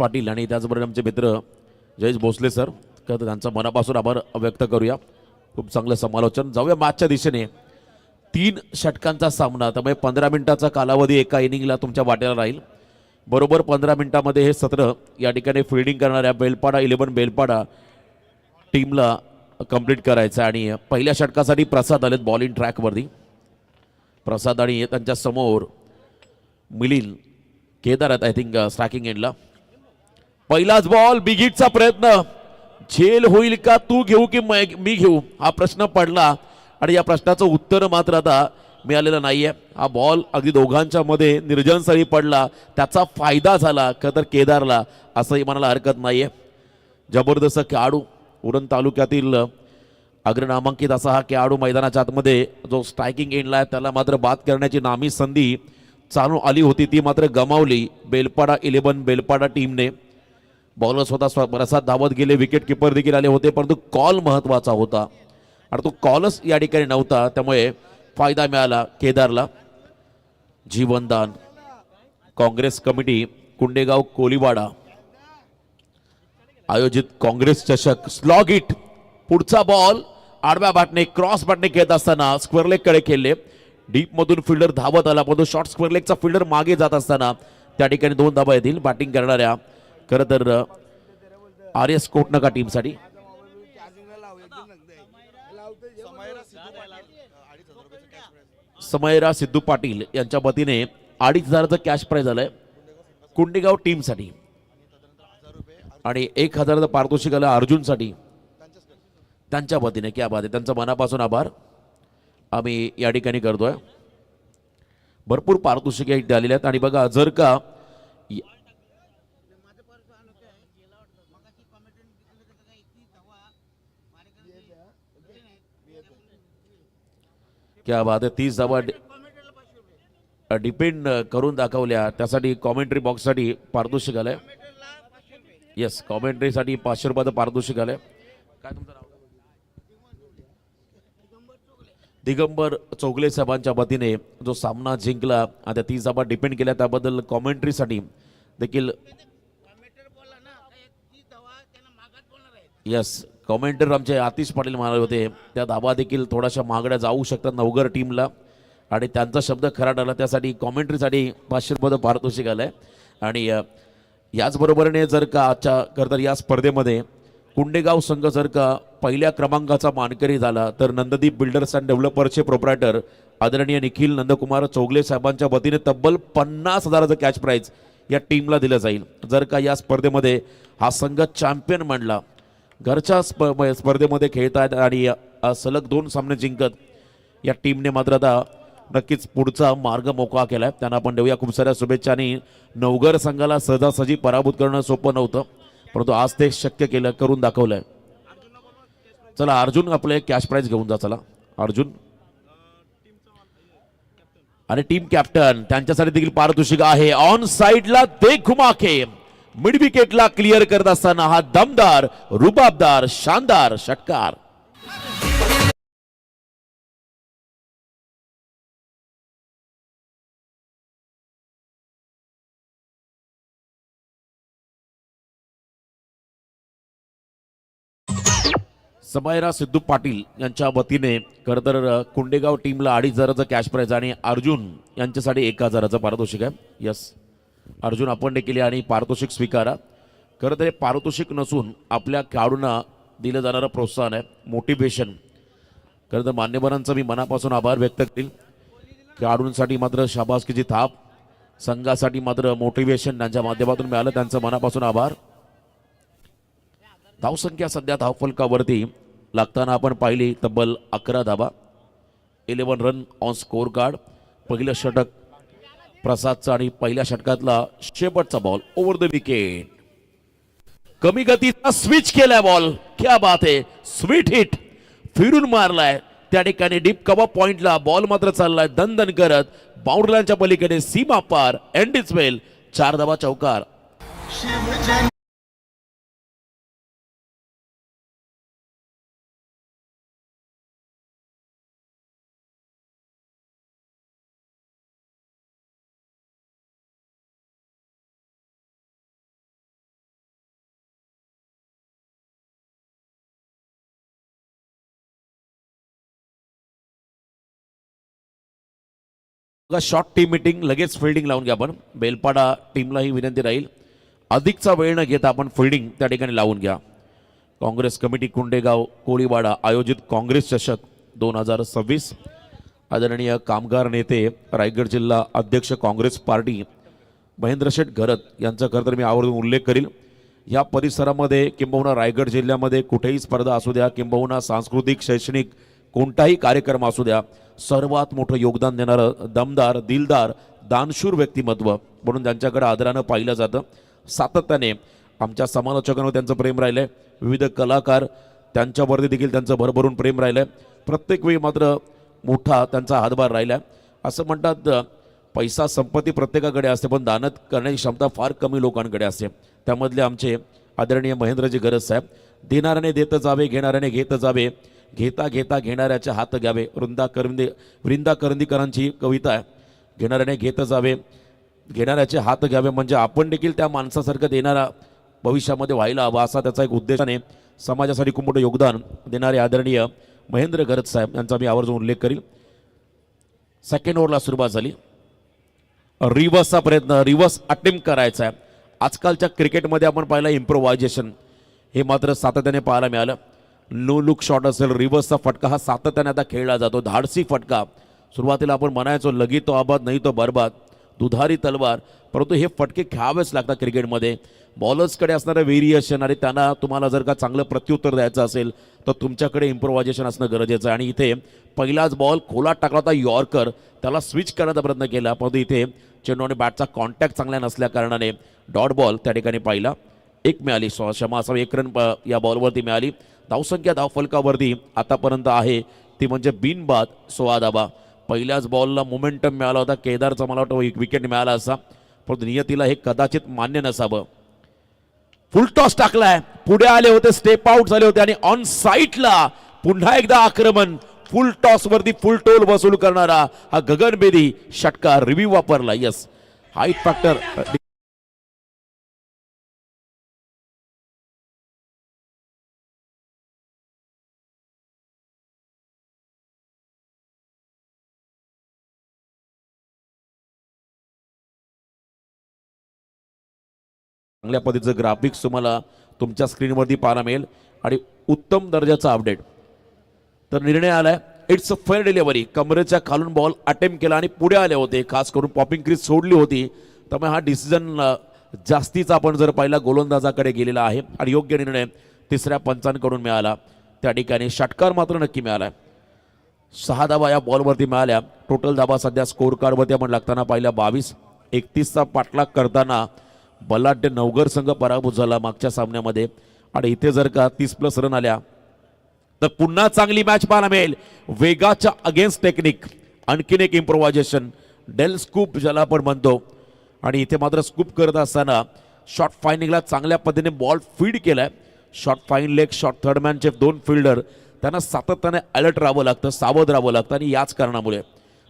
पाटील आणि त्याचबरोबर आमचे मित्र जयेश भोसले सर, त्यांचा मनापासून आभार व्यक्त करूया. खूप चांगलं समालोचन. जाऊया मॅचच्या दिशेने. 3 षटकांचा सामना, त्यामुळे 15 मिनिटाचा कालावधी एका इनिंगला तुमच्या वाट्याला राहील. बरोबर 15 मिनिटांमध्ये हे सत्र या ठिकाणी फिल्डिंग करणाऱ्या बेलपाडा 11 बेलपाडा टीमला कंप्लीट करायचं. आणि पहिल्या षटकासाठी प्रसाद आलेत बॉलिंग ट्रॅकवरती. प्रसाद आणि त्यांच्या समोर मिलिंद केदार आहेत आय थिंक स्ट्रायकिंग एंडला. पहिलाच बॉल, बिग हिटचा प्रयत्न. झेल होईल का, तू घेऊ की मी घेऊ, हा प्रश्न पडला आणि या प्रश्नाचं उत्तर मात्र आता मिळालेलं नाहीये. हा बॉल अगदी दोघांच्या मध्ये निर्जनस्थळी पडला, त्याचा फायदा झाला खरं तर केदारला, असंही म्हणायला हरकत नाहीये. जबरदस्त खेळाडू, उरण तालुक्यातील अग्रनामांकित असा हा खेळाडू मैदानाच्या आतमध्ये जो स्ट्रायकिंग एंडला आहे त्याला मात्र बाद करण्याची नामी संधी चालू आली होती, ती मात्र गमावली बेलपाडा 11 बेलपाडा टीमने. बॉलर स्वतः प्रसाद धावत गेले, विकेट किपर देखील आले होते, परंतु कॉल महत्वाचा होता आणि तो कॉलच या ठिकाणी नव्हता, त्यामुळे फायदा मिळाला केदारला. जीवनदान काँग्रेस कमिटी कुंडेगाव कोलीवाडा आयोजित काँग्रेस चषक स्लॉग इट. पुढचा बॉल आडव्या बॅटने क्रॉस बॅटने खेळत असताना स्क्वेअर लेग कडे खेळले. डीप मधून फिल्डर धावत आला, परंतु शॉर्ट स्क्वेअर लेगचा फिल्डर मागे जात असताना त्या ठिकाणी 2 धावा येतील बॅटिंग करणाऱ्या खरं तर RS कोटनका टीमसाठी. समयरा सिद्धू पाटील यांच्या वतीने 2,500चं कॅश प्राइज आलंय कुंडेगाव टीमसाठी आणि 1,000चं पारितोषिक आलं अर्जुनसाठी त्यांच्या वतीने. क्या बात आहे, त्यांचा मनापासून आभार आम्ही या ठिकाणी करतोय. भरपूर पारितोषिके आलेली आहेत आणि बघा जर का क्या बात आहे, 30 धावा डिपेंड करून दाखवल्या, त्यासाठी कॉमेंट्री बॉक्ससाठी पारितोषिक आलंय. येस, कॉमेंट्रीसाठी 500 रुपयाचं पारितोषिक आलंय. काय तुमचं नाव? दिगंबर चौगले साहेबांच्या वतीने जो सामना जिंकला आता 30 धावा डिपेंड केल्या त्याबद्दल कॉमेंट्रीसाठी देखील. यस, कॉमेंटर आमचे आतिश पाटील म्हणाले होते त्या धावा देखील थोड्याशा महागड्या जाऊ शकतात नवगर टीमला आणि त्यांचा शब्द खरा ठरला, त्यासाठी कॉमेंट्रीसाठी 500 रुपये पारितोषिक आलंय. आणि याचबरोबरीने जर का आजच्या खरं तर या स्पर्धेमध्ये कुंडेगाव संघ जर का पहिल्या क्रमांकाचा मानकरी झाला तर नंददीप बिल्डर्स अँड डेव्हलपर्सचे प्रोप्रायटर आदरणीय निखिल नंदकुमार चौगले साहेबांच्या वतीने तब्बल 50,000चं कॅश प्राइज या टीमला दिलं जाईल. जर का या स्पर्धेमध्ये हा संघ चॅम्पियन मानला, घरच्या स्पर्धेमध्ये खेळतायत आणि सलग 2 सामने जिंकत या टीमने मात्र आता नक्कीच पुढचा मार्ग मोकळा केलाय. त्यांना आपण देऊया खूप साऱ्या शुभेच्छा. आणि नवगर संघाला सहजासहजी पराभूत करणं सोपं नव्हतं, परंतु आज ते शक्य केलं, करून दाखवलंय. चला अर्जुन आपले कॅश प्राइज घेऊन जा. चला अर्जुन आणि टीम कॅप्टन त्यांच्यासाठी देखील पारितोषिक आहे. ऑन साइडला देख घुमा के मिड विकेटला क्लिअर करत असताना हा दमदार रुबाबदार शानदार षटकार. समयरा सिद्धू पाटील यांच्या वतीने खरं तर कुंडेगाव टीमला 2,500चं कॅश प्राइज आणि अर्जुन यांच्यासाठी 1,000चं पारितोषिक आहे. यस अर्जुन आपण देखील आणि पारितोषिक स्वीकारा. खरं तर हे पारितोषिक नसून आपल्या खेळाडूंना दिलं जाणारं प्रोत्साहन आहे, मोटिवेशन. खरं तर मान्यवरांचा मी मनापासून आभार व्यक्त करेल. खेळाडूंसाठी मात्र शाबासकीची थाप, संघासाठी मात्र मोटिवेशन त्यांच्या माध्यमातून मिळालं, त्यांचं मनापासून आभार. धावसंख्या सध्या धावफलकावरती लागताना आपण पाहिली तब्बल 11 धावा, 11 रन ऑन स्कोर कार्ड. पहिलं षटक प्रसादचा आणि पहिल्या षटकातला शेवटचा बॉल ओव्हर द विकेट. कमी गतीचा स्विच केलाय बॉल. क्या बात आहे, स्वीट हिट फिरून मारलाय त्या ठिकाणी डीप कव्हर पॉइंटला. बॉल मात्र चाललाय दणदण करत बाउंड्रीच्या पलीकडे सीमा पार. एंड इट्स वेल, 4 धावा चौकार. शॉर्ट टीम मीटिंग लगेच फिल्डिंग लावून घ्या. आपण बेलपाडा टीमला ही विनंती राहील, अधिकचा वेळ न घेता आपण फिल्डिंग त्या ठिकाणी लावून घ्या. काँग्रेस कमिटी कुंडेगाव कोळीवाडा आयोजित काँग्रेस चषक 2026. आदरणीय कामगार नेते रायगड जिल्हा अध्यक्ष काँग्रेस पार्टी महेंद्र शेठ घरत यांचा खरं तर मी आवर्जून उल्लेख करील. या परिसरामध्ये किंबहुना रायगड जिल्ह्यामध्ये कुठेही स्पर्धा असू द्या, किंबहुना सांस्कृतिक शैक्षणिक कोणताही कार्यक्रम असू द्या, सर्वात मोठं योगदान देणारं दमदार दिलदार दानशूर व्यक्तिमत्व म्हणून त्यांच्याकडे आदरानं पाहिलं जातं. सातत्याने आमच्या समालोचकांवर त्यांचं प्रेम राहिलं आहे. विविध कलाकार त्यांच्यावरती देखील त्यांचं भरभरून प्रेम राहिलं आहे. प्रत्येक वेळी मात्र मोठा त्यांचा हातभार राहिला आहे. असं म्हणतात पैसा संपत्ती प्रत्येकाकडे असते, पण दानत करण्याची क्षमता फार कमी लोकांकडे असते. त्यामधले आमचे आदरणीय महेंद्रजी घरत साहेब, देणाऱ्याने देत जावे, घेणाऱ्याने घेत जावे, घेता घेता घेणाऱ्याचे हात घ्यावे. वृंदा करंदीकरांची कविता आहे. घेणाऱ्याने घेत जावे, घेणाऱ्याचे हात घ्यावे, म्हणजे आपण देखील त्या माणसासारखं देणारा भविष्यामध्ये व्हायला हवा, असा त्याचा एक उद्देशाने समाजासाठी खूप मोठं योगदान देणारे आदरणीय महेंद्र घरत साहेब यांचा मी आवर्जून उल्लेख करील. सेकंड ओव्हरला सुरुवात झाली. रिव्हर्सचा प्रयत्न, रिव्हर्स अटेम्प्ट करायचा आहे. आजकालच्या क्रिकेटमध्ये आपण पाहिलं इम्प्रोव्हायझेशन हे मात्र सातत्याने पाहायला मिळालं. नो लुक शॉट असेल, रिव्हर्सचा फटका हा सातत्याने आता खेळला जातो. धाडसी फटका, सुरुवातीला आपण म्हणायचो लगी तो आबाद नाही तो बरबाद, दुधारी तलवार, परंतु हे फटके खेळावेच लागतात क्रिकेटमध्ये. बॉलर्सकडे असणारं व्हेरिएशन आणि त्यांना तुम्हाला जर का चांगलं प्रत्युत्तर द्यायचं असेल तर तुमच्याकडे इम्प्रोव्हायझेशन असणं गरजेचं आहे. आणि इथे पहिलाच बॉल खोलात टाकला होता यॉर्कर, त्याला स्विच करण्याचा प्रयत्न केला, परंतु इथे चेंडू आणि बॅटचा कॉन्टॅक्ट चांगला नसल्या कारणाने डॉट बॉल त्या ठिकाणी पाहिला. एक मिळाली, क्षमा असावी, 1 रन या बॉलवरती मिळाली. धावसंख्या धावफलकावरती आतापर्यंत आहे ती म्हणजे बिनबाद 16 धाबा. पहिल्याच बॉलला मोमेंटम मिळाला होता केदारचा, मला वाटतं एक विकेट मिळाला असा, परंतु नियतीला हे कदाचित मान्य नसावं. फुल टॉस टाकलाय, पुढे आले होते, स्टेप आउट झाले होते आणि ऑन साईटला पुन्हा एकदा आक्रमण. फुल टॉस वरती फुल टोल वसूल करणारा हा गगनभेदी षटकार रिव्ह्यू वापरला. यस, हाईट फॅक्टर चांगल्या पद्धतीचं ग्राफिक्स तुम्हाला तुमच्या स्क्रीनवरती पाहायला मिळेल आणि उत्तम दर्जाचा अपडेट. तर निर्णय आलाय, इट्स अ फेअर डिलिव्हरी. कमरेच्या खालून बॉल अटेम्प्ट केला आणि पुढे आले होते, खास करून पॉपिंग क्रीज सोडली होती, त्यामुळे हा डिसिजन जास्तीचा आपण जर पाहिला गोलंदाजाकडे गेलेला आहे आणि योग्य निर्णय तिसऱ्या पंचांकडून मिळाला. त्या ठिकाणी षटकार मात्र नक्की मिळाला. 6 धाबा या बॉलवरती मिळाल्या. टोटल धाबा सध्या स्कोर कार्डवरती आपण लागताना पाहिल्या 22. 31चा पाठलाग करताना बलाढ्य नवघर संघ पराभूत झाला मागच्या सामन्यामध्ये आणि इथे जर का 30+ रन आल्या तर पुन्हा चांगली मॅच पाहायला मिळेल. वेगाच्या अगेन्स्ट टेक्निक, आणखीन एक इम्प्रोव्हायझेशन, डेल स्कूप ज्याला आपण म्हणतो. आणि इथे मात्र स्कूप करत असताना शॉर्ट फायनिंगला चांगल्या पद्धतीने बॉल फीड केलाय. शॉर्ट फाईन लेग, शॉर्ट थर्डमॅनचे 2 फिल्डर त्यांना सातत्याने अलर्ट राहावं लागतं, सावध राहावं लागतं. आणि याच कारणामुळे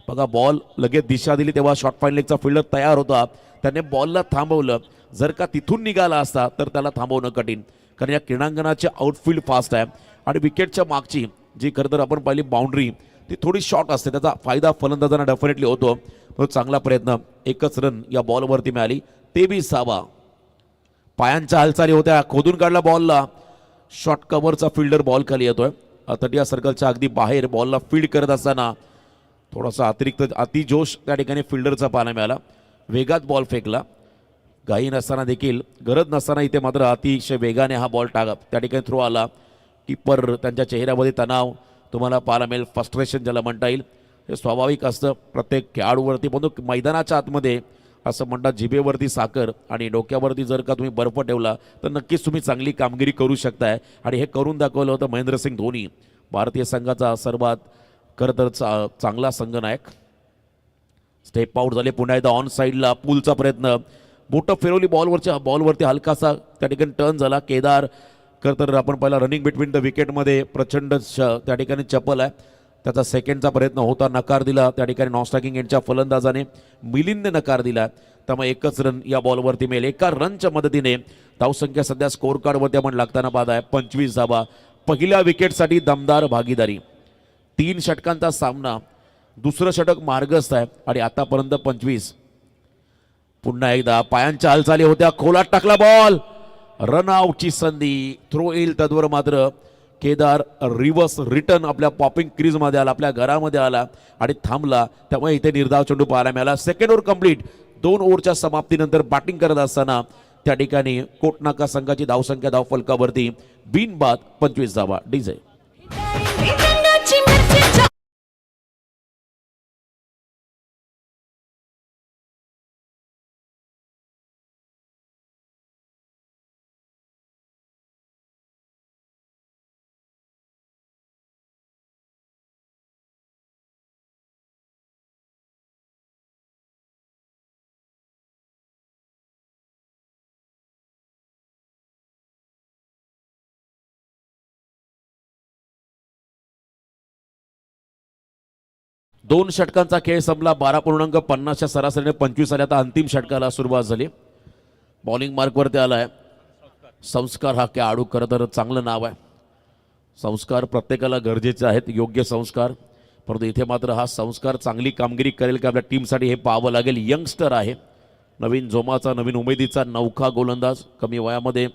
बघा बॉल लगेच दिशा दिली तेव्हा शॉर्ट फाईन लेगचा फिल्डर तयार होता, त्याने बॉलला थांबवलं. जर का तिथून निघाला असता तर त्याला थांबवणं कठीण, कारण या क्रीडांगणाचे आउटफील्ड फास्ट आहे आणि विकेटच्या मागची जी खरं तर आपण पाहिली बाउंड्री ती थोडी शॉर्ट असते, त्याचा फायदा फलंदाजांना डेफिनेटली होतो. तो चांगला प्रयत्न, 1च रन या बॉलवरती मिळाली. 23 धावा. पायांच्या हालचाली होत्या, खोदून काढला बॉलला, शॉर्ट कव्हरचा फिल्डर बॉल खाली येतोय. तटिया सर्कलच्या अगदी बाहेर बॉलला फील्ड करत असताना थोडासा अतिरिक्त अतिजोश त्या ठिकाणी फिल्डरचा पाहायला मिळाला. वेगात बॉल फेकला, घाई नसताना देखील, गरज नसताना इथे मात्र अतिशय वेगाने हा बॉल त्या ठिकाणी थ्रो आला. कीपर त्यांच्या चेहऱ्यामध्ये तणाव तुम्हाला पाहायला मिळेल, फ्रस्ट्रेशन ज्याला म्हणता येईल. हे स्वाभाविक असतं प्रत्येक खेळाडूवरती, पण मैदानाच्या आतमध्ये असं म्हणतात जिभेवरती साखर आणि डोक्यावरती जर का तुम्ही बर्फ ठेवला तर नक्कीच तुम्ही चांगली कामगिरी करू शकताय. आणि हे करून दाखवलं होतं महेंद्रसिंग धोनी, भारतीय संघाचा सर्वात खरं तर चांगला संघनायक. स्टेप आउट झाले, पुन्हा एकदा ऑन साईडला पूलचा प्रयत्न, बोटं फिरवली बॉलवरती हलकासा त्या ठिकाणी टर्न झाला. केदार खरं तर आपण पहिला रनिंग बिटवीन द विकेटमध्ये प्रचंड त्या ठिकाणी चपल आहे, त्याचा सेकंडचा प्रयत्न होता, नकार दिला त्या ठिकाणी नॉनस्ट्रायकिंग एंडच्या फलंदाजाने, मिलिंदने नकार दिला. त्यामुळे 1च रन या बॉलवरती मिळेल. 1 रनच्या मदतीने धावसंख्या सध्या स्कोर कार्डवरती आपण लागताना पाहत आहे 25 धावा. पहिल्या विकेटसाठी दमदार भागीदारी. 3 षटकांचा सामना दुसरं षटक मार्गस्थ आहे आणि आतापर्यंत 25. पुन्हा एकदा पायांच्या हालचाली होत्या, खोलात टाकला बॉल, रन आउटची संधी, थ्रो येईल तद्वर मात्र केदार रिव्हर्स रिटर्न आपल्या पॉपिंग क्रीज मध्ये आला, आपल्या घरामध्ये आला आणि थांबला. त्यामुळे इथे निर्धाव चेंडू पाहायला मिळाला. Second over complete. 2 ओव्हरच्या समाप्तीनंतर बॅटिंग करत असताना त्या ठिकाणी कोटनाका संघाची धावसंख्या धावफलकावरती बिनबाद 25 धावा. डीजे दोन षटकांचा खेळ संपला. 12.50च्या सरासरीने 25 आले. आता अंतिम षटकाला सुरुवात झाली. बॉलिंग मार्कवरती आलाय संस्कार हा खेळाडू. खरं तर चांगलं नाव आहे. संस्कार प्रत्येकाला गरजेचे आहेत, योग्य संस्कार. परंतु इथे मात्र हा संस्कार चांगली कामगिरी करेल का आपल्या टीमसाठी हे पाहावं लागेल. यंगस्टर आहे, नवीन जोमाचा, नवीन उमेदीचा नौखा गोलंदाज. कमी वयामध्ये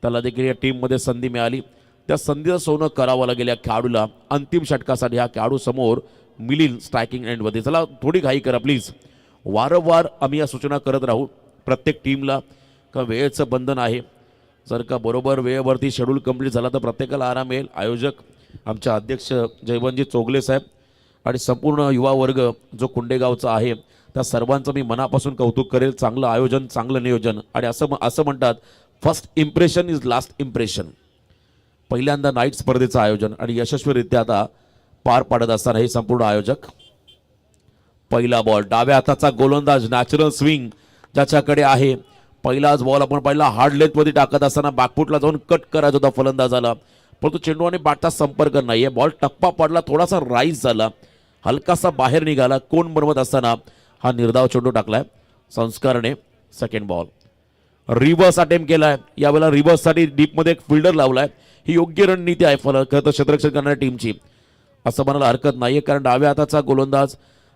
त्याला देखील या टीममध्ये संधी मिळाली. त्या संधीचं सोनं करावं लागेल या खेळाडूला. अंतिम षटकासाठी हा खेळाडू समोर मिलिंद स्ट्रायकिंग एंडमध्ये. चला थोडी घाई करा प्लीज. वारंवार आम्ही या सूचना करत राहू प्रत्येक टीमला का वेळेचं बंधन आहे. जर का बरोबर वेळेवरती शेड्यूल कंप्लीट झाला तर प्रत्येकाला आराम मिळेल. आयोजक आमचे अध्यक्ष जयवंतजी चोगले साहेब आणि संपूर्ण युवा वर्ग जो कुंडेगावचा आहे त्या सर्वांचं मी मनापासून कौतुक करेल. चांगलं आयोजन, चांगलं नियोजन. आणि असं म्हणतात first impression is last impression. पहिल्यांदा नाईट स्पर्धेचं आयोजन आणि यशस्वीरित्या आता पार पाडत असताना हे संपूर्ण आयोजक. पहिला बॉल, डाव्या हाताचा गोलंदाज, नॅचरल स्विंग ज्याच्याकडे आहे. पहिलाच बॉल आपण पहिला हार्ड लेंथमध्ये टाकत असताना बॅकफुटला जाऊन कट करायचा होता फलंदाजाला, परंतु चेंडू आणि बॅटचा संपर्क नाहीये. बॉल टप्पा पडला, थोडासा राईज झाला, हलकासा बाहेर निघाला. कोण बनवत असताना हा निर्धाव चेंडू टाकलाय संस्कारने. सेकंड बॉल, रिव्हर्स अटेम्प्ट केलाय. यावेळेला रिव्हर्ससाठी डीपमध्ये एक फिल्डर लावलाय. ही योग्य रणनीती आहे खरं तर क्षेत्ररक्षण करणाऱ्या टीमची, असं म्हणायला हरकत नाहीये. कारण डाव्या हाताचा गोलंदाज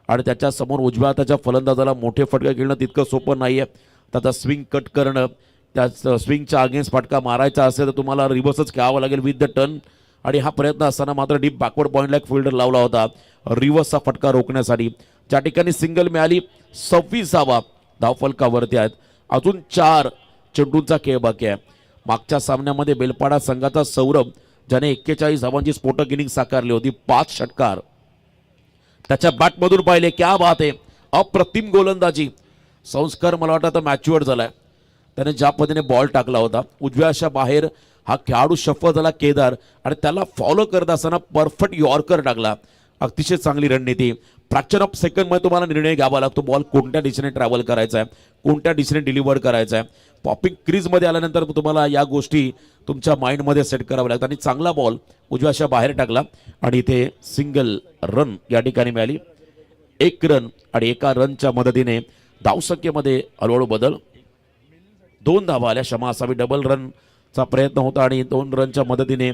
आणि त्याच्या समोर उजव्या हाताच्या फलंदाजाला मोठे फटके खेळणं तितकं सोपं नाहीये. त्याचा स्विंग कट करणं, त्या स्विंगच्या अगेन्स्ट फटका मारायचा असेल तर तुम्हाला रिव्हर्सच खेळावं लागेल विथ द टर्न. आणि हा प्रयत्न असताना मात्र डीप बॅकवर्ड पॉईंटला एक फिल्डर लावला होता रिव्हर्सचा फटका रोखण्यासाठी. ज्या ठिकाणी सिंगल मिळाली. 26 धावा धावफलकावरती आहेत. अजून 4 चेंडूंचा खेळ बाकी आहे. मागच्या सामन्यामध्ये बेलपाडा संघाचा सौरभ ज्याने 41 धावांची स्फोटक इनिंग साकारली होती, 5 षटकार त्याच्या बॅटमधून पाहिले. क्या बात आहे, अप्रतिम गोलंदाजी. संस्कार मला वाटतं आता मॅच्युअर झालाय. त्याने ज्या पद्धतीने बॉल टाकला होता उजव्या अशा बाहेर, हा खेळाडू शफल झाला केदार आणि त्याला फॉलो करत असताना परफेक्ट यॉर्कर टाकला. अतिशय चांगली रणनीती. फ्रॅक्चर ऑफ सेकंडमध्ये तुम्हाला निर्णय घ्यावा लागतो. बॉल कोणत्या दिशेने ट्रॅव्हल करायचा आहे, कोणत्या दिशेने डिलिव्हर करायचा आहे. पॉपिंग क्रीजमध्ये आल्यानंतर तुम्हाला या गोष्टी तुमच्या माइंडमध्ये सेट कराव्या लागतात. आणि चांगला बॉल उजव्या अशा बाहेर टाकला आणि इथे सिंगल रन या ठिकाणी मिळाली. 1 रन आणि 1 रनच्या मदतीने धावसंख्येमध्ये हळूहळू बदल. 2 धावा आल्या, क्षमा असावी. डबल रनचा प्रयत्न होता आणि 2 रनच्या मदतीने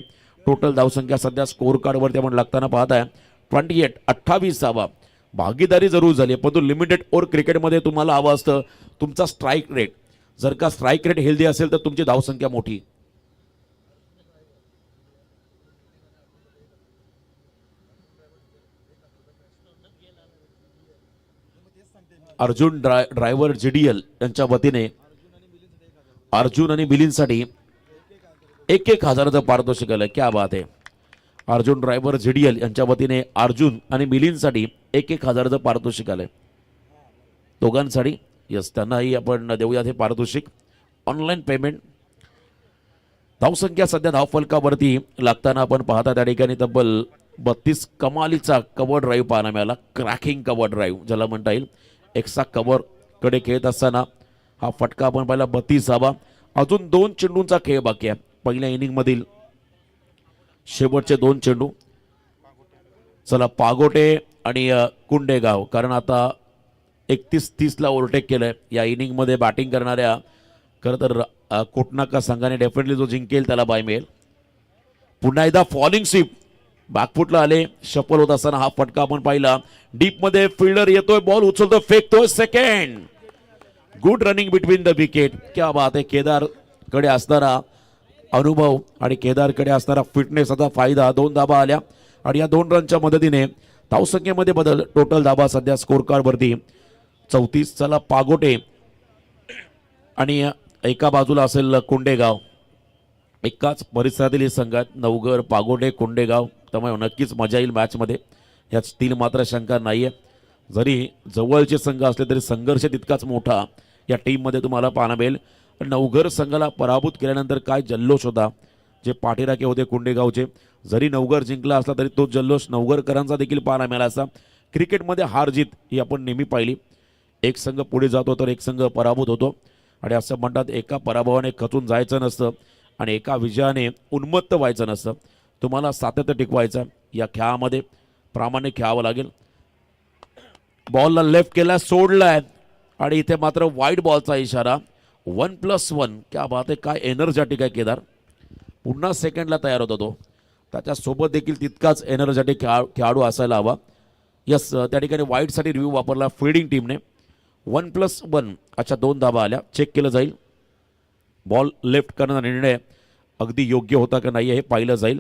टोटल धावसंख्या सध्या स्कोर कार्डवरती आपण लागताना पाहताय 28 धावा. भागीदारी जरूर झाली, परंतु लिमिटेड ओव्हर क्रिकेटमध्ये तुम्हाला हवं असतं तुमचा स्ट्राईक रेट. जर का स्ट्राईक रेट हेल्दी असेल तर तुमची धावसंख्या मोठी. अर्जुन ड्रायव्हर जीडीएल यांच्या वतीने अर्जुन आणि मिलिंदसाठी 1,000चं पारितोषिक आलं. क्या बात आहे. अर्जुन ड्रायव्हर जीडीएल यांच्या वतीने अर्जुन आणि मिलिंदसाठी 1,000चं पारितोषिक आलंय दोघांसाठी. यस, त्यांनाही आपण देऊयात हे पारितोषिक. Online payment. धावसंख्या सध्या धावफलकावरती लागताना आपण पाहता त्या ठिकाणी तब्बल 32 कमालीचा कव्हर ड्राईव्ह पाहायला मिळाला. क्रॅकिंग कव्हर ड्राईव्ह ज्याला म्हणता येईल. एक्स्ट्रा कव्हर कडे खेळत असताना हा फटका आपण पाहिला. 32 धावा. अजून 2 चेंडूंचा खेळ बाकी आहे. पहिल्या इनिंग मधील शेवटचे 2 चेंडू. चला पागोटे आणि कुंडेगाव, कारण आता 31-30 ओव्हरटेक केलंय या इनिंग मध्ये बॅटिंग करणाऱ्या. खरं तर कोटनाका संघाने डेफिनेटली जो जिंकेल त्याला बाय मिळेल. पुन्हा एकदा फॉलिंग स्वीप बॅकफुटला आले, शफल होत असताना हा फटका आपण पाहिला. डीप मध्ये फिल्डर येतोय, बॉल उचलतो, फेकतोय, second. Good running between the wicket. क्या बात आहे. केदार कडे असणारा अनुभव आणि केदारकडे असणारा फिटनेसचा फायदा. 2 धाबा आल्या आणि या 2 रनच्या मदतीने धावसंख्येमध्ये बदल. टोटल धाबा सध्या स्कोर कार्ड वरती 34. चला पागोटे आणि एका बाजूला असेल कुंडेगाव. एकाच परिसरातील संघात नवघर, पागोटे, कुंडेगाव. त्यामुळे नक्कीच मजा येईल मॅचमध्ये, यात स्टील मात्र शंका नाहीये. जरी जवळचे संघ असले तरी संघर्ष तितकाच मोठा या टीममध्ये तुम्हाला पाहायला मिळेल. नवघर संघाला पराभूत केल्यानंतर काय जल्लोष होता, जे पाठीराखे होते कुंडेगावचे. जरी नवघर जिंकला असला तरी तो जल्लोष नवघरकरांचा देखील पाहायला मिळाला असता. क्रिकेटमध्ये हार जीत ही आपण नेहमी पाहिली. एक संघ पुढे जातो तर एक संघ पराभूत होतो आणि असं म्हणतात एका पराभवाने खचून जायचं नसतं आणि एका विजयाने उन्मत्त व्हायचं नसतं. तुम्हाला सातत्य टिकवायचं. या खेळामध्ये प्रामाणिक खेळावं लागेल. बॉलला लेफ्ट केला, सोडलाय आणि इथे मात्र वाईड बॉलचा इशारा. 1+1. क्या बात आहे. काय एनर्जेटिक आहे केदार. पुन्हा सेकंडला तयार होतो तो. त्याच्यासोबत देखील तितकाच एनर्जेटिक खेळाडू असायला हवा. यस, त्या ठिकाणी वाईडसाठी रिव्ह्यू वापरला फिल्डिंग टीमने. 1+1. अच्छा, 2 धाबा आल्या. चेक केलं जाईल. बॉल लेफ्ट करण्याचा निर्णय अगदी योग्य होता का नाही हे पाहिलं जाईल.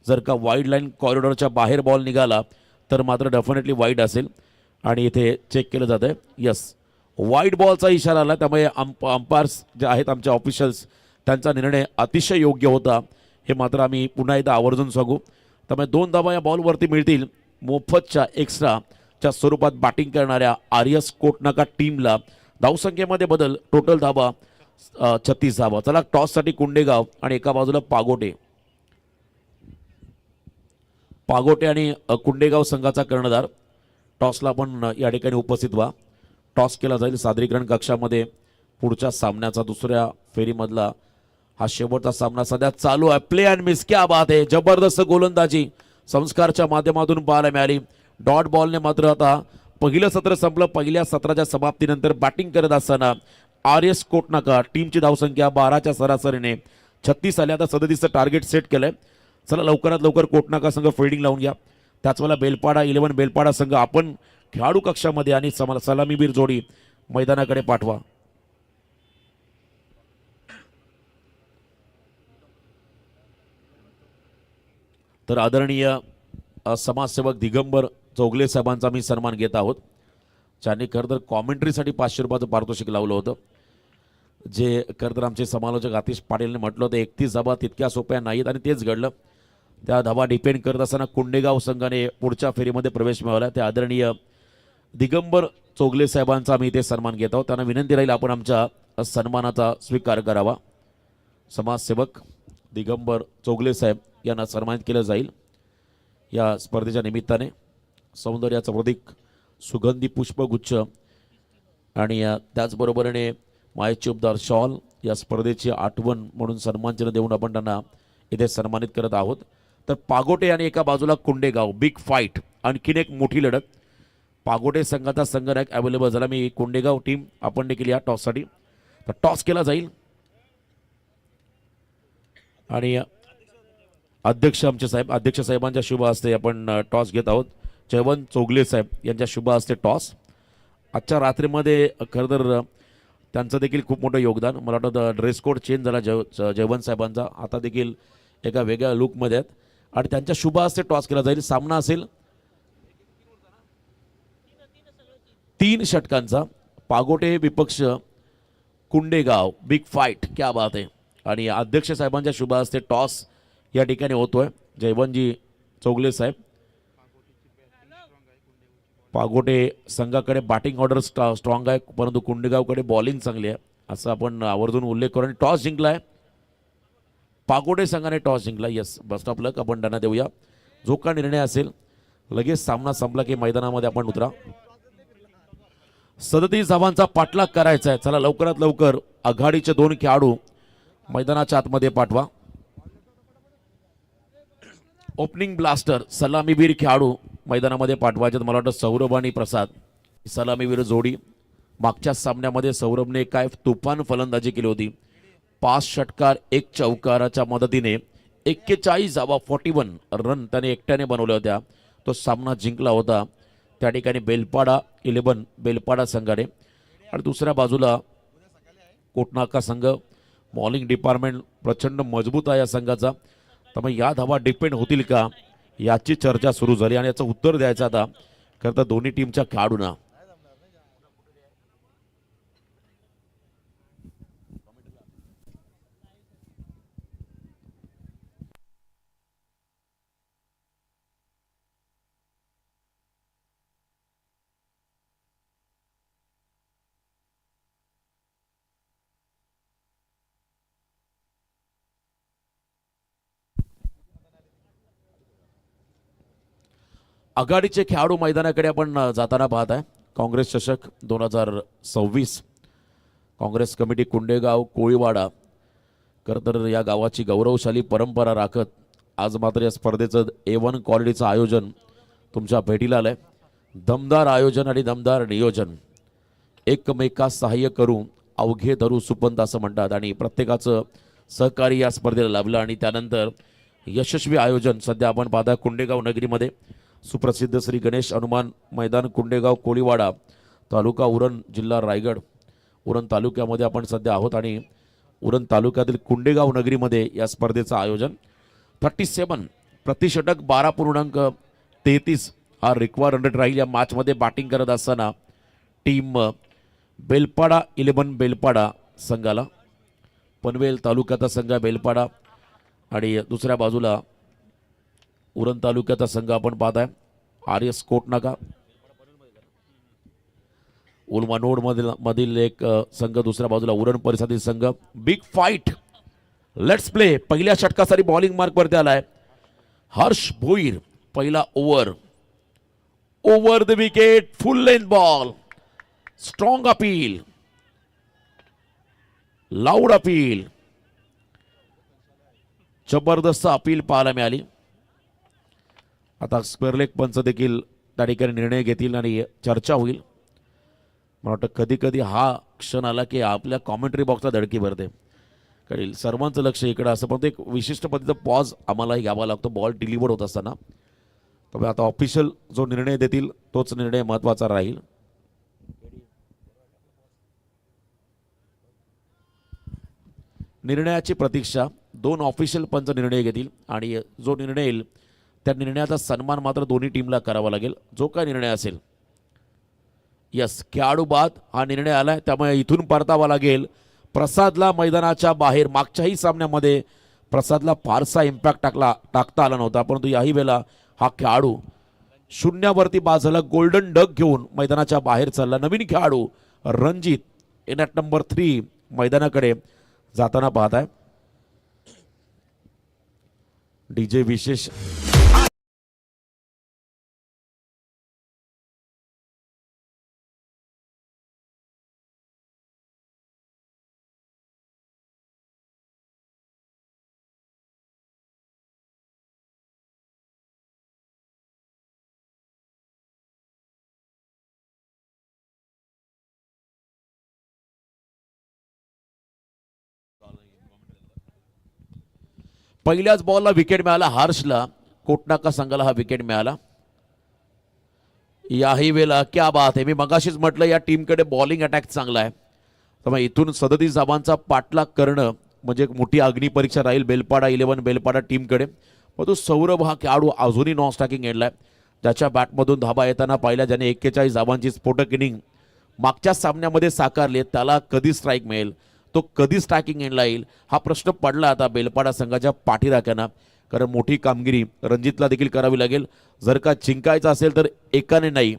जर का वाईड लाईन कॉरिडॉरच्या बाहेर बॉल निघाला तर मात्र डेफिनेटली वाईड असेल आणि इथे चेक केलं जातं आहे. यस, वाईड बॉलचा इशारा आला. त्यामुळे अंपायर्स जे आहेत आमचे ऑफिशियल्स, त्यांचा निर्णय अतिशय योग्य होता हे मात्र आम्ही पुन्हा एकदा आवर्जून सांगू. त्यामुळे 2 धाबा या बॉलवरती मिळतील. मोफतच्या एक्स्ट्राच्या स्वरूपात बॅटिंग करणाऱ्या आर्यस कोटनाका टीमला धावसंख्येमध्ये बदल. टोटल धाबा 36 धाबा. चला टॉससाठी कुंडेगाव आणि एका बाजूला पागोटे. पागोटे आणि कुंडेगाव संघाचा कर्णधार. टॉसला पण या ठिकाणी उपस्थित व्हा. टॉस केला जाईल सादरीकरण कक्षामध्ये. पुढच्या सामन्याचा दुसऱ्या फेरीमधला हा शेवटचा सामना सध्या चालू आहे. Play and miss. क्या बात आहे. जबरदस्त गोलंदाजी संस्कारच्या माध्यमातून पाहायला मिळाली. डॉट बॉलने मात्र आता पहिलं सत्र संपलं. पहिल्या सत्राच्या समाप्तीनंतर बॅटिंग करत असताना आर्यस कोटनाका टीमची धावसंख्या 12च्या सरासरीने 36 आली. आता 37चं टार्गेट सेट केलंय. चला लवकरात लवकर कोटनाका संघ फिल्डिंग लावून घ्या. त्याच वेळेला बेलपाडा 11 बेलपाडा संघ आपण खेळाडू कक्षामध्ये आणि सलामीवीर जोडी मैदानाकडे पाठवा. तर आदरणीय समाजसेवक दिगंबर चौगले साहेबांचा मी सन्मान घेत आहोत, ज्यांनी खरं तर कॉमेंट्रीसाठी 500 रुपयाचं पारितोषिक लावलं होतं. जे खरं तर आमचे समालोचक आतिश पाटीलने म्हटलं होतं 31 धाबा तितक्या सोप्या नाहीत आणि तेच घडलं. त्या धाबा डिपेंड करत असताना कुंडेगाव संघाने पुढच्या फेरीमध्ये प्रवेश मिळवला. त्या आदरणीय दिगंबर चौगले साहेबांचा आम्ही इथे सन्मान घेत आहोत. त्यांना विनंती राहील आपण आमच्या सन्मानाचा स्वीकार करावा. समाजसेवक दिगंबर चौगले साहेब यांना सन्मानित केलं जाईल. या स्पर्धेच्या निमित्ताने सौंदर्याचं प्रतीक सुगंधी पुष्पगुच्छ आणि त्याचबरोबरीने मायेची उपदार शॉल या स्पर्धेची आठवण म्हणून सन्मानचिन्ह देऊन आपण त्यांना इथे सन्मानित करत आहोत. तर पागोटे आणि एका बाजूला कुंडेगाव. Big fight. आणखीन एक मोठी लढत. पागोटे संघाचा संघनायक अवेलेबल झाला. मी कुंडेगाव टीम आपण देखील या टॉससाठी. तर टॉस केला जाईल आणि अध्यक्ष आमचे साहेब, अध्यक्ष साहेबांच्या शुभ हस्ते आपण टॉस घेत आहोत. जयवंत चौगले साहेब यांच्या शुभ हस्ते टॉस. आजच्या रात्रीमध्ये खरं तर त्यांचं देखील खूप मोठं योगदान. मला वाटतं ड्रेस कोड चेंज झाला जयवंत साहेबांचा. आता देखील एका वेगळ्या लुकमध्ये आहेत आणि त्यांच्या शुभ हस्ते टॉस केला जाईल. सामना असेल 3 षटकांचा. पागोटे विपक्ष कुंडेगाव. Big fight. क्या बात आहे. आणि अध्यक्ष साहेबांच्या शुभ हस्ते टॉस या ठिकाणी होतोय. जयवंतजी चौगले साहेब. पागोटे संघाकडे बॅटिंग ऑर्डर स्ट्रॉंग आहे, परंतु कुंडेगावकडे बॉलिंग चांगली आहे असं आपण आवर्जून उल्लेख करू. आणि टॉस जिंकलाय पागोटे संघाने. टॉस जिंकला. येस, बेस्ट ऑफ लक आपण त्यांना देऊया. जो का निर्णय असेल लगेच सामना संपला की मैदानामध्ये आपण उतरा. 37 धावांचा पाठलाग करायचा आहे. चला लवकरात लवकर आघाडीचे 2 खेळाडू मैदानाच्या आतमध्ये पाठवा. ओपनिंग ब्लास्टर सलामीवीर खेळाडू मैदानामध्ये पाठवायचे. मला वाटतं सौरभ आणि प्रसाद सलामीवीर जोडी. मागच्या सामन्यामध्ये सौरभने काय तुफान फलंदाजी केली होती. 5 षटकार 1 चौकाराच्या मदतीने 41 धावा 41 रन त्याने एकट्याने बनवल्या होत्या. तो सामना जिंकला होता त्या ठिकाणी बेलपाडा 11 बेलपाडा संघाने. आणि दुसऱ्या बाजूला कोटनाका संघ बॉलिंग डिपार्टमेंट प्रचंड मजबूत आहे या संघाचा. त्यामुळे या धावा डिपेंड होतील का याची चर्चा सुरू झाली आणि याचं उत्तर द्यायचं आता खरं तर दोन्ही टीमच्या खेळाडूंना. आघाडीचे खेळाडू मैदानाकडे आपण जाताना पाहत आहे. काँग्रेस चषक 2026 काँग्रेस कमिटी कुंडेगाव कोळीवाडा खरं तर या गावाची गौरवशाली परंपरा राखत आज मात्र या स्पर्धेचं A1 क्वालिटीचं आयोजन तुमच्या भेटीला आलंय. दमदार आयोजन आणि दमदार नियोजन. एकमेकास सहाय्य करू अवघे धरू सुपंत असं म्हणतात आणि प्रत्येकाचं सहकार्य या स्पर्धेला लाभलं आणि त्यानंतर यशस्वी आयोजन सध्या आपण पाहता कुंडेगाव नगरीमध्ये सुप्रसिद्ध श्री गणेश हनुमान मैदान कुंडेगाव कोळीवाडा तालुका उरण जिल्हा रायगड. उरण तालुक्यामध्ये आपण सध्या आहोत आणि उरण तालुक्यातील कुंडेगाव नगरीमध्ये या स्पर्धेचं आयोजन. 37 प्रतिषटक 12.33 हा रिक्वायर रन रेट राहील या मॅचमध्ये. बॅटिंग करत असताना टीम बेलपाडा 11 बेलपाडा संघाला. पनवेल तालुक्याचा संघ बेलपाडा आणि दुसऱ्या बाजूला उरण तालुक्याचा संघ आपण पाहताय RS कोटनाका. उलमानोड मधील एक संघ दुसऱ्या बाजूला उरण परिसरातील संघ. Big fight let's play. पहिल्या षटकासाठी बॉलिंग मार्क वरती आलाय हर्ष भोईर. पहिला over the wicket full length ball. Strong appeal loud appeal जबरदस्त अपील पाहायला मिळाली. आता स्क्वेअर लेग पंच देखील त्या ठिकाणी निर्णय घेतील आणि चर्चा होईल. मला वाटतं कधी कधी हा क्षण आला की आपल्या कॉमेंट्री बॉक्सला धडकी भरते कळेल सर्वांचं लक्ष इकडे असं. पण एक विशिष्ट पद्धतीचा पॉज आम्हालाही घ्यावा लागतो बॉल डिलिव्हर्ड होत असताना. त्यामुळे आता ऑफिशियल जो निर्णय देतील तोच निर्णय महत्त्वाचा राहील. निर्णयाची प्रतीक्षा. 2 ऑफिशियल पंच निर्णय घेतील आणि जो निर्णय येईल त्या निर्णयाचा सन्मान मात्र दोन्ही टीमला करावा लागेल. जो काय निर्णय असेल. यस खेळाडू बाद हा निर्णय आलाय त्यामुळे इथून परतावा लागेल प्रसादला मैदानाच्या बाहेर. मागच्याही सामन्यामध्ये प्रसादला फारसा इम्पॅक्ट टाकता आला नव्हता परंतु याही वेळेला हा खेळाडू शून्यावरती बाद झाला. गोल्डन डक घेऊन मैदानाच्या बाहेर चालला. नवीन खेळाडू रणजित इन ॲट नंबर 3 मैदानाकडे जाताना पाहत आहे. DJ विशेष पहिल्याच बॉलला विकेट मिळाला हर्षला. कोटनाका संघाला हा विकेट मिळाला. याही वेळेला क्या बात आहे. मी मगाशीच म्हटलं या टीमकडे बॉलिंग अटॅक चांगला आहे त्यामुळे इथून 37 धावांचा पाठलाग करणं म्हणजे एक मोठी अग्निपरीक्षा राहील बेलपाडा 11 बेलपाडा टीमकडे. परंतु सौरभ हा खेळाडू अजूनही नॉन स्ट्रायकिंग एंडला आहे. ज्याच्या बॅटमधून धाबा येताना पाहिल्या ज्याने 41 धावांची स्फोटक इनिंग मागच्या सामन्यामध्ये साकारली त्याला कधी स्ट्राईक मिळेल तो कधी स्ट्रायकिंग एंडला येईल हा प्रश्न पडला आता बेलपाडा संघाच्या पाठीराख्यांना. कारण मोठी कामगिरी रणजितला देखील करावी लागेल. जर का जिंकायचं असेल तर एकाने नाही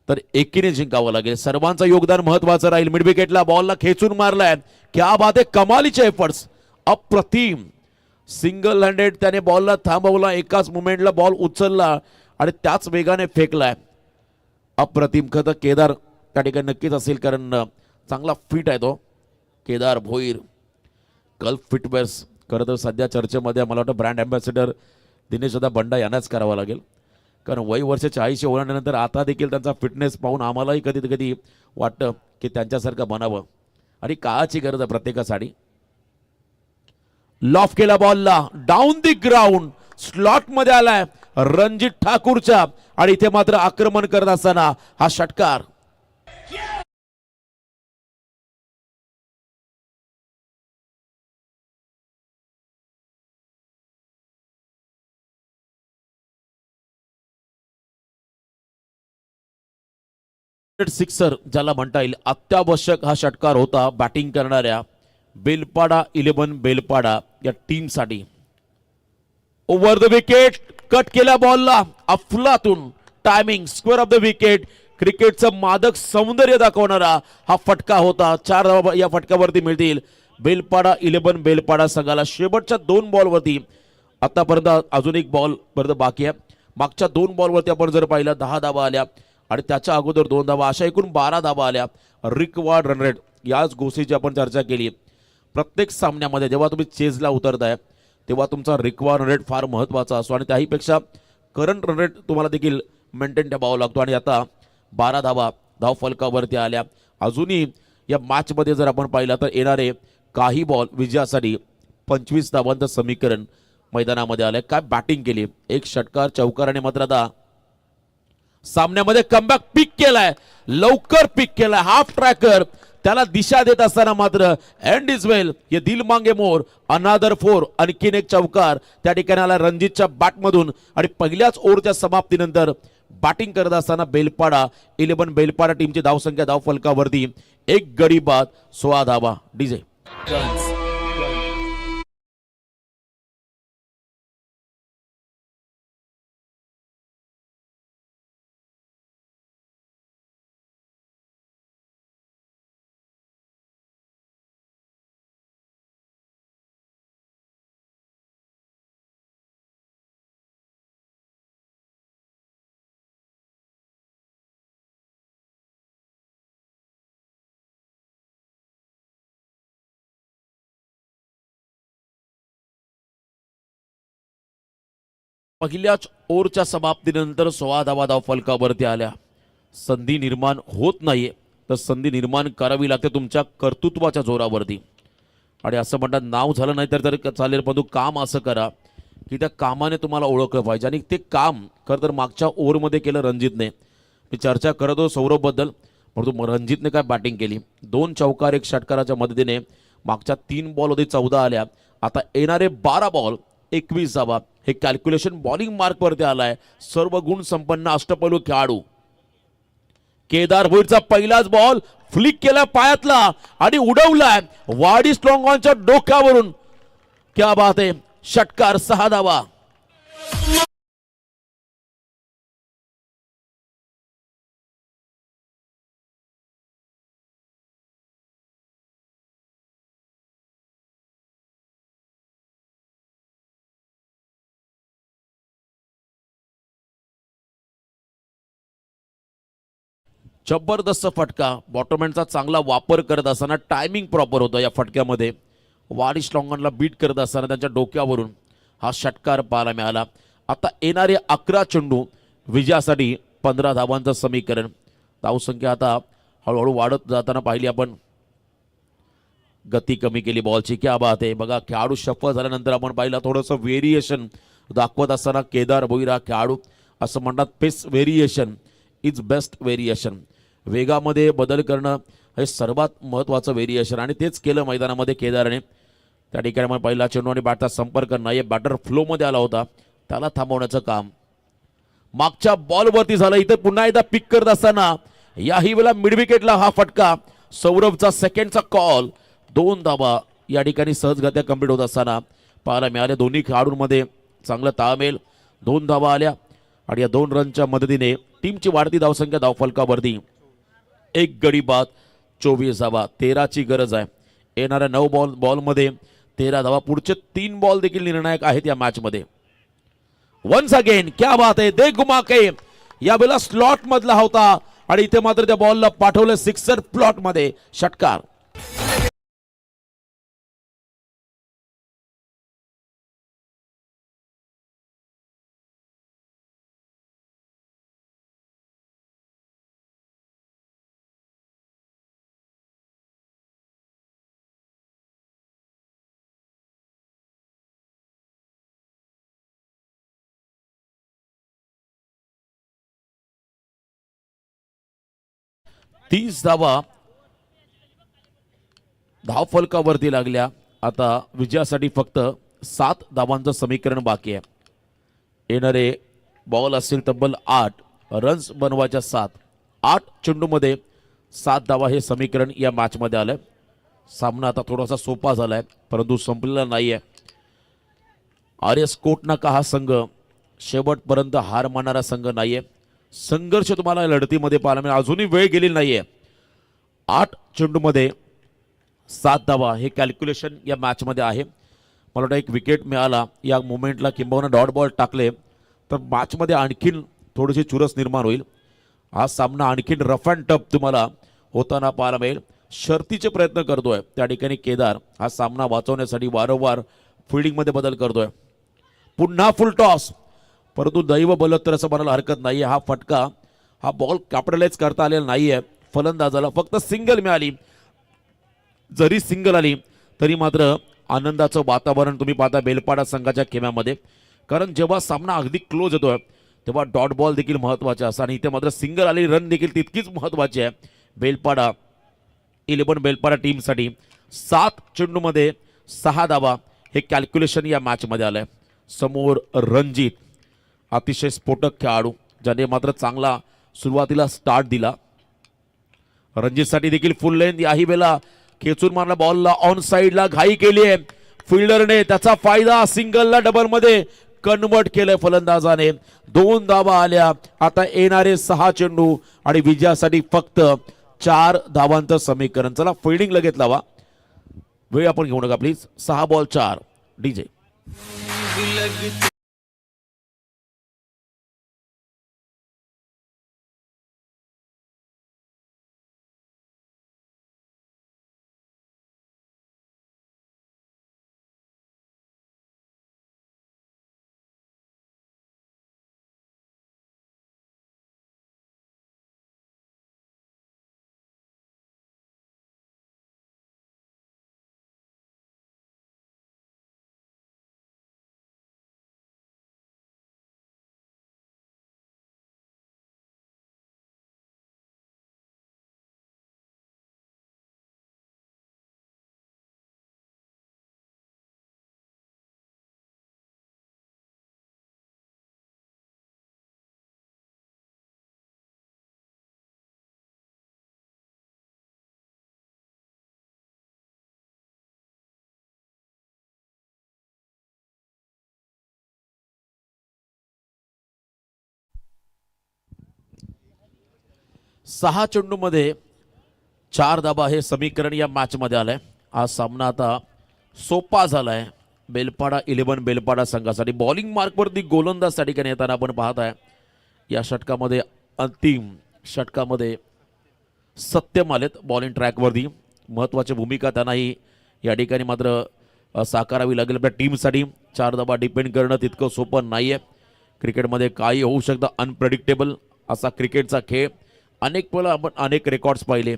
तर एकीने जिंकावं लागेल. सर्वांचं योगदान महत्वाचं राहील. मिड विकेटला बॉलला खेचून मारलाय. क्या बात आहे. कमालीचे एफर्ट्स अप्रतिम. सिंगल हँडेड त्याने बॉलला थांबवला. एकाच मुमेंटला बॉल उचलला आणि त्याच वेगाने फेकलाय. अप्रतिम. खरं केदार त्या ठिकाणी नक्कीच असेल कारण चांगला फिट आहे तो केदार भोईर. गल्फ फिटवेअर्स खरं तर सध्या चर्चेमध्ये मला वाटतं ब्रँड अँबॅसेडर दिनेशदा बंडा यांनाच करावा लागेल कारण वय वर्ष 40 ओलांडल्यानंतर आता देखील त्यांचा फिटनेस पाहून आम्हालाही कधी कधी वाटतं की त्यांच्यासारखं बनावं आणि काळाची गरज आहे प्रत्येकासाठी. लॉफ केला बॉलला डाऊन दी ग्राउंड स्लॉट मध्ये आलाय रणजित ठाकूरच्या आणि इथे मात्र आक्रमण करत असताना हा षटकार. सिक्सर ज्याला म्हणता येईल अत्यावश्यक हा षटकार होता बॅटिंग करणाऱ्या बेलपाडा 11 बेलपाडा या टीमसाठी. ओव्हर द विकेट कट केल्या बॉलला अफलातून timing square of the wicket. क्रिकेटचं मादक सौंदर्य दाखवणारा हा फटका होता. 4 धावा या फटक्यावरती मिळतील बेलपाडा 11 बेलपाडा संघाला. शेवटच्या 2 बॉलवरती आतापर्यंत अजून एक बॉल परत बाकी आहे. मागच्या 2 बॉलवरती आपण जर पाहिलं 10 धावा आल्या आणि त्याच्या अगोदर 2 धावा अशा एकूण 12 धावा आल्या. रिकवॉर्ड रन रेट याच गोष्टीची आपण चर्चा केली. प्रत्येक सामन्यामध्ये जेव्हा तुम्ही चेजला उतरताय तेव्हा तुमचा रिकवॉर्ड रन रेट फार महत्त्वाचा असतो आणि त्याहीपेक्षा करंट रन रेट तुम्हाला देखील मेंटेन ठेवावा लागतो. आणि आता 12 धावा धाव फलकावरती आल्या. अजूनही या मॅचमध्ये जर आपण पाहिलं तर येणारे काही बॉल विजयासाठी 25 धावांचं समीकरण मैदानामध्ये आलंय. काय बॅटिंग केली, एक षटकार चौकार आणि मात्र आता सामन्यामध्ये कमबॅक पिक केलाय, लवकर पिक केलाय हाफ ट्रॅकर. त्याला दिशा देत असताना मात्र एंड इज वेल ये दिल मांगे मोर अनादर 4 आणखीन एक चौकार त्या ठिकाणी आला रणजितच्या बॅटमधून. आणि पहिल्याच ओव्हरच्या समाप्तीनंतर बॅटिंग करत असताना बेलपाडा 11 बेलपाडा टीमची धावसंख्या धाव फलकावरती 1 गडी बाद 16 धावा. डीजे पहिल्याच ओव्हरच्या समाप्तीनंतर 16 धावा धाव फलकावरती आल्या. संधी निर्माण होत नाहीये तर संधी निर्माण करावी लागते तुमच्या कर्तृत्वाच्या जोरावरती. आणि असं म्हणतात नाव झालं नाही तर चालेल परंतु काम असं करा की त्या कामाने तुम्हाला ओळखलं पाहिजे. आणि ते काम खरं तर मागच्या ओव्हरमध्ये केलं रणजितने. मी चर्चा करत होतो सौरभबद्दल परंतु रणजितने काय बॅटिंग केली, 2 चौकार 1 षटकाराच्या मदतीने मागच्या 3 बॉलमध्ये 14 आल्या. आता येणारे 12 बॉल 21 धावा हे कॅल्क्युलेशन बॉलिंग मार्कवरती आलाय. सर्व गुण संपन्न अष्टपैलू खेळाडू केदार भोईरचा पहिलाच बॉल फ्लिक केला पायातला आणि उडवलाय वाडी स्ट्रॉंगॉनच्या डोक्यावरून. क्या बात आहे, षटकार 6 धावा. जबरदस्त फटका, बॉटमहॅनचा चांगला वापर करत असताना टायमिंग प्रॉपर होतं या फटक्यामध्ये. वाडी स्ट्रॉंगनला बीट करत असताना त्यांच्या डोक्यावरून हा षटकार पाहायला मिळाला. आता येणारे 11 चेंडू विजयासाठी 15 धावांचं समीकरण. धावसंख्या आता हळूहळू वाढत जाताना पाहिली आपण. गती कमी केली बॉलची, क्या बात आहे. बघा खेळाडू शफल झाल्यानंतर आपण पाहिलं थोडंसं व्हेरिएशन दाखवत असताना केदार भोईर हा खेळाडू असं म्हणतात पेस व्हेरिएशन इज बेस्ट व्हेरिएशन. वेगामध्ये बदल करणं हे सर्वात महत्त्वाचं व्हेरिएशन आणि तेच केलं मैदानामध्ये केदारने. त्या ठिकाणी आपण पहिला चेंडू आणि बॅटचा संपर्क नाही, बॅटर फ्लोमध्ये आला होता, त्याला थांबवण्याचं काम मागच्या बॉलवरती झालं. इथे पुन्हा एकदा पिक करत असताना याही वेळेला मिड विकेटला हा फटका. सौरभचा सेकंडचा कॉल. 2 धावा या ठिकाणी सहजगत्या कंप्लीट होत असताना पाहायला मिळाले. दोन्ही खेळाडूंमध्ये चांगलं ताळमेळ. 2 धावा आल्या आणि या 2 रनच्या मदतीने टीमची वाढती धावसंख्या धावफलकावरती 1 गडी बाद 24 धावा. 13ची गरज आहे. येणाऱ्या 9 बॉलमध्ये 13 धावा. पुढचे 3 बॉल देखील निर्णायक आहेत या मॅच मध्ये. वन्स अगेन क्या बात आहे, दे घुमा के या वेळेला स्लॉट मधला होता आणि इथे मात्र त्या बॉलला पाठवलं सिक्सर प्लॉट मध्ये. षटकार 30 धावा धाव फलकावरती लागल्या. आता विजयासाठी फक्त 7 धावांचं समीकरण बाकी आहे. येणारे बॉल असतील तब्बल 8, रन्स बनवायच्या 7. 8 चेंडूमध्ये 7 धावा हे समीकरण या मॅच मध्ये आलंय. सामना आता थोडासा सोपा झालाय परंतु संपलेला नाहीये. आर.एस. कोटनाका हा संघ शेवटपर्यंत हार मानणारा संघ नाहीये. संघर्ष तुम्हाला लढतीमध्ये पाहायला मिळेल. अजूनही वेळ गेलेली नाहीये. 8 चेंडूमध्ये 7 धावा हे कॅल्क्युलेशन या मॅच मध्ये आहे. मला वाटतं एक विकेट मिळाला या मोमेंटला किंबहुना डॉट बॉल टाकले तर मॅच मध्ये आणखीन थोडीशी चुरस निर्माण होईल. हा सामना आणखीन रफ अँड टफ तुम्हाला होताना पाहायला मिळेल. शर्तीचे प्रयत्न करतोय त्या ठिकाणी केदार. हा सामना वाचवण्यासाठी वारंवार फिल्डिंग मध्ये बदल करतोय. पुन्हा फुल टॉस परंतु दैव बलत तर असं म्हणायला हरकत नाहीये. हा फटका हा बॉल कॅपिटलाइज करता आलेला नाहीये. फलंदाजाला फक्त सिंगल मिळाली. जरी सिंगल आली तरी मात्र आनंदाचं वातावरण तुम्ही पाहता बेलपाडा संघाच्या खेम्यामध्ये. कारण जेव्हा सामना अगदी क्लोज होतोय तेव्हा डॉट बॉल देखील महत्वाचे असतात आणि इथे मात्र सिंगल आलेली रन देखील तितकीच महत्वाची आहे. बेलपाडा 11 बेलपाडा टीमसाठी 7 चेंडूमध्ये 6 धावा हे कॅल्क्युलेशन या मॅच मध्ये आलंय. समोर रणजित अतिशय स्फोटक खेळाडू ज्याने मात्र चांगला सुरुवातीला स्टार्ट दिला. रणजितसाठी देखील फुल लेंथ याही वेळेला खेचून मारला बॉलला ऑन साइडला घाई केली आहे फिल्डरने. त्याचा फायदा सिंगलला डबल मध्ये कन्वर्ट केलंय फलंदाजाने. 2 धावा आल्या. आता येणारे 6 चेंडू आणि विजयासाठी फक्त 4 धावांचं समीकरण. चला फिल्डिंग लगेच लावा. वेळ आपण घेऊ नका प्लीज. 6 ball 4 DJ. सहा चेंडूमध्ये 4 धाबा हे समीकरण या मॅच मध्ये आलंय. हा सामना आता सोपा झालाय बेलपाडा 11 बेलपाडा संघासाठी. बॉलिंग मार्कवरती गोलंदाज त्या ठिकाणी येताना आपण पाहत आहे. या षटकामध्ये अंतिम षटकामध्ये सत्यम आलेत बॉलिंग ट्रॅकवरती. महत्वाची भूमिका त्यांनाही या ठिकाणी मात्र साकारावी लागेल आपल्या टीमसाठी. 4 धाबा डिपेंड करणं तितकं सोपं नाहीये. क्रिकेटमध्ये काही होऊ शकतं. अनप्रेडिक्टेबल असा क्रिकेटचा खेळ. अनेक वेळा आपण अनेक रेकॉर्ड्स पाहिले.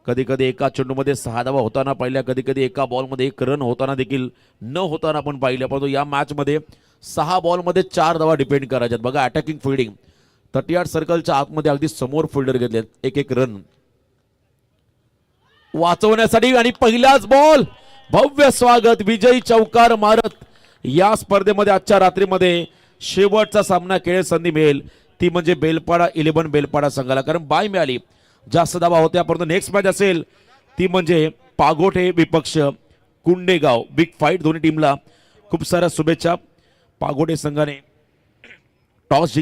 कधी कधी एका चेंडूमध्ये 6 धावा होताना पाहिल्या. कधी कधी एका बॉलमध्ये 1 रन होताना देखील न होताना आपण पाहिलं. परंतु या मॅचमध्ये 6 बॉलमध्ये 4 धावा डिपेंड करायच्यात. बघा अटॅकिंग फिल्डिंग 38 सर्कलच्या आतमध्ये अगदी समोर फिल्डर घेतलेत. 1-1 रन वाचवण्यासाठी आणि पहिलाच बॉल भव्य स्वागत. विजयी चौकार मारत या स्पर्धेमध्ये आजच्या रात्रीमध्ये शेवटचा सामना खेळ संधी मिळेल ती म्हणजे बेलपाडा 11 बेलपाडा संघाला. कारण बाय मिळाली. जास्त धावा होत्या परंतु नेक्स्ट मॅच असेल ती म्हणजे पागोटे विपक्ष कुंडेगाव. बिग फाईट दोन्ही टीमला खूप साऱ्या शुभेच्छा. पागोटे संघाने टॉस